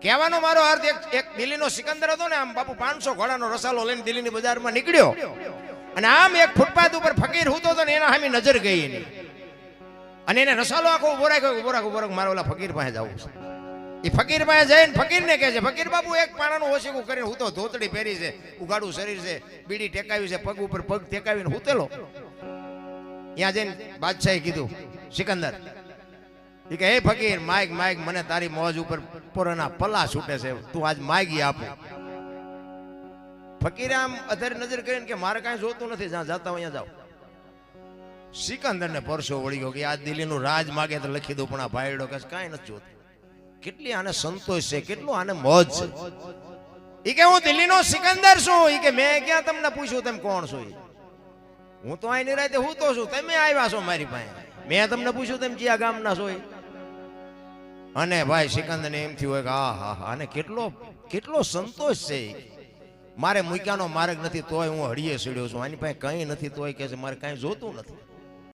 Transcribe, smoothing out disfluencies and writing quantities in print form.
કહેવાનો મારો અર્થ એક દિલ્હીનો સિકંદર હતો ને, આમ બાપુ 500 ઘોડાનો રસાલો લઈને દિલ્હીની બજારમાં નીકળ્યો અને આમ એક ફૂટપાથ ઉપર ફકીર હૂતો હતો ને એના સામે નજર ગઈ એની, અને એને રસાલો આખો ઉભો રાખ્યો મારે ઓલા ફકીર પાસે જવું છે. એ ફકીર પાસે જઈને ફકીરને કહે છે, ફકીર બાપુ એક પાણાનું ઓશીકું કરીને હું તો ધોતડી પહેરી છે, ઉગાડું શરીર છે, બીડી ટેકાવી છે, પગ ઉપર પગ ટેકાવીને હૂતેલો. ત્યાં જઈને બાદશાહે કીધું સિકંદર, એ કે હે ફકીર માઈક માઈક, મને તારી મોજ ઉપર પોરાના પલ્લા છૂટે છે, તું આજ માગી આપો. ફકીરે આમ અધર નજર કરીને કે મારે કાંઈ જોતું નથી, જ્યાં જતા અહીંયા જાઓ. સિકંદરને પરસો વળી ગયો કે આ દિલ્હીનું રાજ માગે તો લખી દઉં, પણ આ ભાઈડો કે કાંઈ નથી જોતું. કેટલી આને સંતોષ છે, કેટલું આને મોજ છે. એ કે હું દિલ્હીનો સિકંદર છું. એ કે મેં ક્યાં તમને પૂછ્યું તમે કોણ છો? હું તો અહીં નિરાતે હું તો છું, તમે આવ્યા છો મારી પાસે, મેં તમને પૂછ્યું તમે કયા ગામના છો? અને ભાઈ સિકંદરને એમ થયું હોય કે હા હા હા, અને કેટલો સંતોષ છે. મારે મૂક્યાનો માર્ગ નથી તોય હું હળીએ સીડ્યો છું, આની પાસે કંઈ નથી તોય કે છે મારે કાંઈ જોતું નથી.